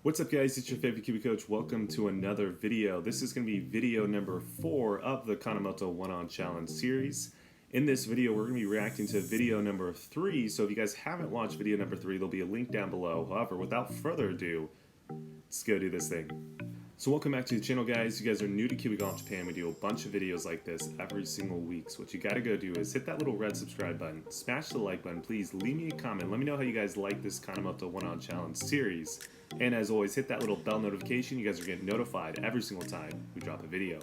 What's up guys, it's your favorite Kiwi coach. Welcome to another video. This is going to be video number 4 of the Kanemoto 1-on Challenge series. In this video, we're going to be reacting to video number 3. So if you guys haven't watched video number 3, there'll be a link down below. However, without further ado, let's go do this thing. So welcome back to the channel guys. You guys are new to Kiwi Golf Japan. We do a bunch of videos like this every single week. So what you gotta go do is hit that little red subscribe button, smash the like button, please leave me a comment. Let me know how you guys like this Kanemoto 1-on Challenge series. And as always, hit that little bell notification. You guys are getting notified every single time we drop a video.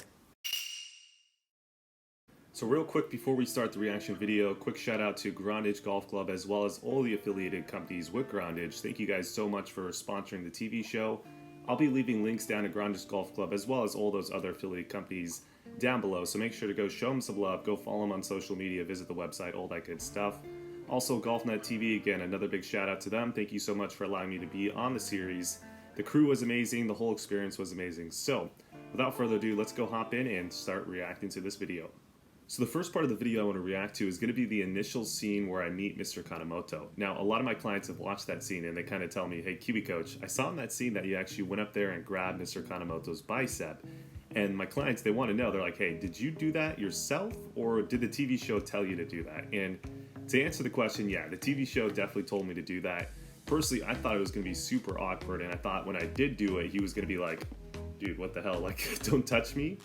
So real quick before we start the reaction video, quick shout out to Grande Golf Club as well as all the affiliated companies with Grande. Thank you guys so much for sponsoring the TV show. I'll be leaving links down to Grande Golf Club as well as all those other affiliate companies down below. So make sure to go show them some love, go follow them on social media, visit the website, all that good stuff. Also, GolfNet TV, again, another big shout out to them. Thank you so much for allowing me to be on the series. The crew was amazing, the whole experience was amazing. So, without further ado, let's go hop in and start reacting to this video. So the first part of the video I want to react to is going to be the initial scene where I meet Mr. Kanemoto. Now, a lot of my clients have watched that scene and they kind of tell me, hey, Kiwi Coach, I saw in that scene that you actually went up there and grabbed Mr. Kanemoto's bicep. And my clients, they want to know, they're like, hey, did you do that yourself or did the TV show tell you to do that? And to answer the question, yeah, the TV show definitely told me to do that. Personally, I thought it was going to be super awkward, and I thought when I did do it, he was going to be like, dude, what the hell, like, don't touch me.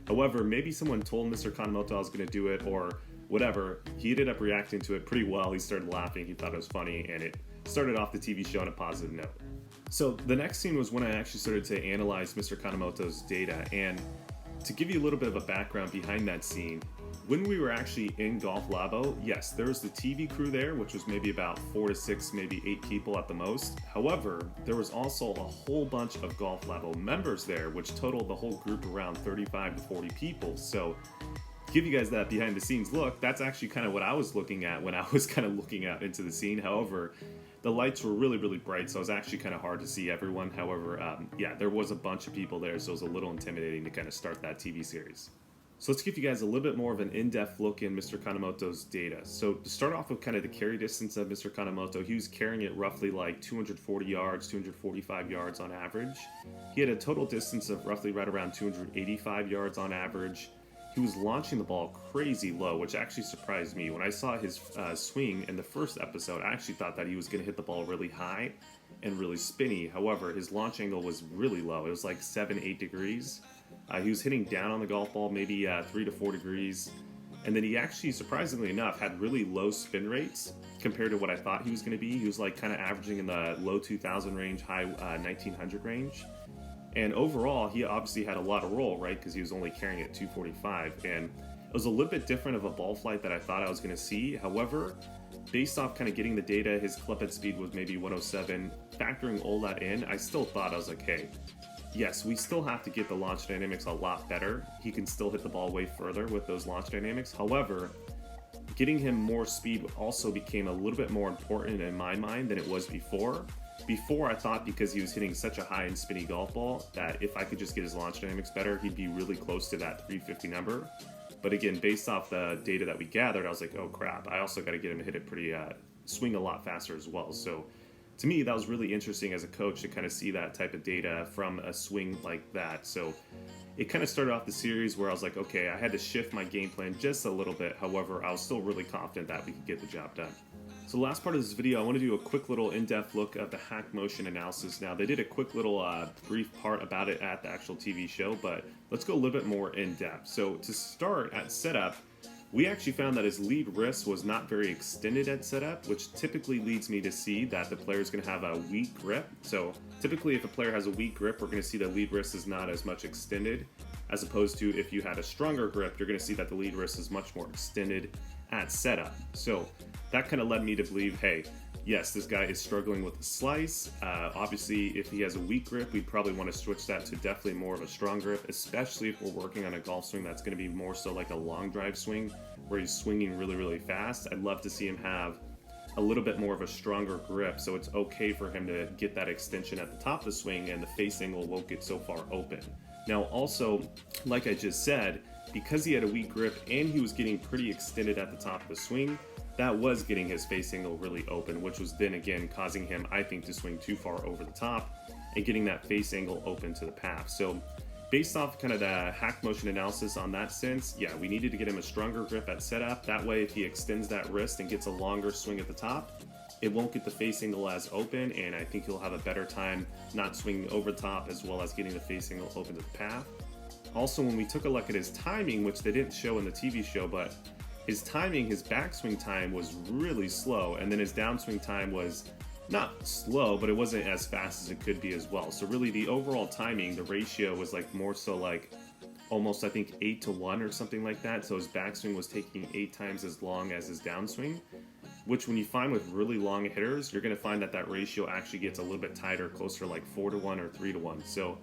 However, maybe someone told Mr. Kanemoto I was going to do it or whatever. He ended up reacting to it pretty well. He started laughing, he thought it was funny, and it started off the TV show on a positive note. So the next scene was when I actually started to analyze Mr. Kanemoto's data, and to give you a little bit of a background behind that scene, when we were actually in Golf Labo, yes, there was the TV crew there, which was maybe about 4 to 6, maybe 8 people at the most. However, there was also a whole bunch of Golf Labo members there, which totaled the whole group around 35 to 40 people. So, to give you guys that behind the scenes look, that's actually kind of what I was looking at when I was kind of looking out into the scene. However, the lights were really, really bright, so it was actually kind of hard to see everyone. However, yeah, there was a bunch of people there, so it was a little intimidating to kind of start that TV series. So let's give you guys a little bit more of an in-depth look in Mr. Kanemoto's data. So to start off with kind of the carry distance of Mr. Kanemoto, he was carrying it roughly like 240 yards, 245 yards on average. He had a total distance of roughly right around 285 yards on average. He was launching the ball crazy low, which actually surprised me. When I saw his swing in the first episode, I actually thought that he was going to hit the ball really high and really spinny. However, his launch angle was really low. It was like 7-8 degrees. He was hitting down on the golf ball, maybe 3 to 4 degrees. And then he actually, surprisingly enough, had really low spin rates compared to what I thought he was going to be. He was like kind of averaging in the low 2000 range, high 1900 range. And overall, he obviously had a lot of roll, right? Because he was only carrying it 245. And it was a little bit different of a ball flight that I thought I was going to see. However, based off kind of getting the data, his club head speed was maybe 107. Factoring all that in, I still thought, I was like, hey, yes, we still have to get the launch dynamics a lot better. He can still hit the ball way further with those launch dynamics. However, getting him more speed also became a little bit more important in my mind than it was before. Before, I thought because he was hitting such a high and spinny golf ball that if I could just get his launch dynamics better, he'd be really close to that 350 number. But again, based off the data that we gathered, I was like, oh crap, I also got to get him to hit it pretty, swing a lot faster as well. So to me, that was really interesting as a coach to kind of see that type of data from a swing like that. So it kind of started off the series where I was like, okay, I had to shift my game plan just a little bit. However, I was still really confident that we could get the job done. So the last part of this video, I want to do a quick little in-depth look of the hack motion analysis. Now, they did a quick little brief part about it at the actual TV show, but let's go a little bit more in-depth. So to start at setup, we actually found that his lead wrist was not very extended at setup, which typically leads me to see that the player is going to have a weak grip. So typically if a player has a weak grip, we're going to see the lead wrist is not as much extended, as opposed to if you had a stronger grip, you're going to see that the lead wrist is much more extended at setup. So that kind of led me to believe, hey, yes, this guy is struggling with the slice. Obviously, if he has a weak grip, we'd probably want to switch that to definitely more of a strong grip, especially if we're working on a golf swing that's going to be more so like a long drive swing where he's swinging really, really fast. I'd love to see him have a little bit more of a stronger grip, so it's okay for him to get that extension at the top of the swing and the face angle won't get so far open. Now also, like I just said, because he had a weak grip and he was getting pretty extended at the top of the swing, that was getting his face angle really open, which was then again causing him, I think, to swing too far over the top and getting that face angle open to the path. So based off kind of the hack motion analysis on that sense, yeah, we needed to get him a stronger grip at setup. That way, if he extends that wrist and gets a longer swing at the top, it won't get the face angle as open, and I think he'll have a better time not swinging over the top as well as getting the face angle open to the path. Also, when we took a look at his timing, which they didn't show in the TV show, but his timing, his backswing time was really slow, and then his downswing time was not slow, but it wasn't as fast as it could be as well. So really the overall timing, the ratio was like more so like almost I think 8-to-1 or something like that. So his backswing was taking 8 times as long as his downswing, which when you find with really long hitters, you're going to find that that ratio actually gets a little bit tighter, closer to like 4-to-1 or 3-to-1. So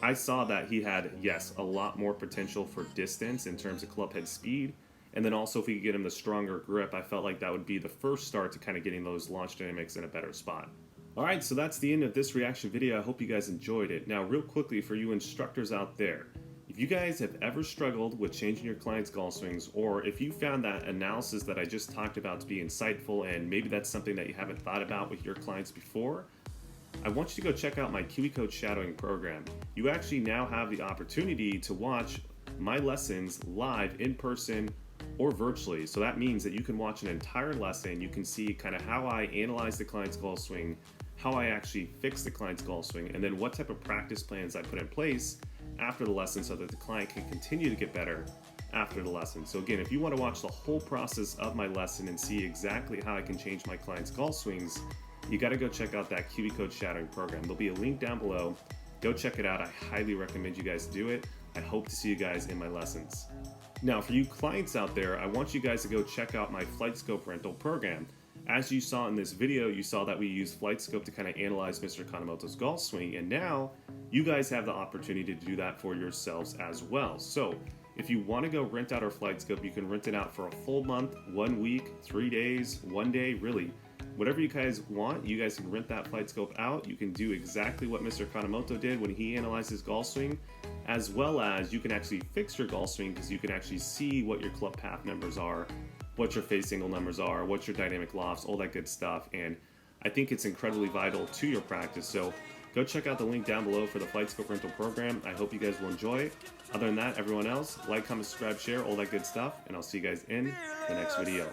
I saw that he had, yes, a lot more potential for distance in terms of club head speed. And then also if we could get him the stronger grip, I felt like that would be the first start to kind of getting those launch dynamics in a better spot. Alright, so that's the end of this reaction video. I hope you guys enjoyed it. Now real quickly for you instructors out there, if you guys have ever struggled with changing your clients' golf swings, or if you found that analysis that I just talked about to be insightful and maybe that's something that you haven't thought about with your clients before, I want you to go check out my Kiwi Coach shadowing program. You actually now have the opportunity to watch my lessons live in person or virtually. So that means that you can watch an entire lesson. You can see kind of how I analyze the client's golf swing, how I actually fix the client's golf swing, and then what type of practice plans I put in place after the lesson so that the client can continue to get better after the lesson. So again, if you want to watch the whole process of my lesson and see exactly how I can change my client's golf swings, you got to go check out that Kiwi Coach shadowing program. There'll be a link down below. Go check it out. I highly recommend you guys do it. I hope to see you guys in my lessons. Now, for you clients out there, I want you guys to go check out my FlightScope rental program. As you saw in this video, you saw that we use FlightScope to kind of analyze Mr. Kanemoto's golf swing, and now you guys have the opportunity to do that for yourselves as well. So if you want to go rent out our FlightScope, you can rent it out for a full month, 1 week, 3 days, 1 day, really. Whatever you guys want, you guys can rent that FlightScope out. You can do exactly what Mr. Kanemoto did when he analyzed his golf swing, as well as you can actually fix your golf swing because you can actually see what your club path numbers are, what your face angle numbers are, what your dynamic lofts, all that good stuff. And I think it's incredibly vital to your practice. So go check out the link down below for the FlightScope rental program. I hope you guys will enjoy it. Other than that, everyone else, like, comment, subscribe, share, all that good stuff, and I'll see you guys in the next video.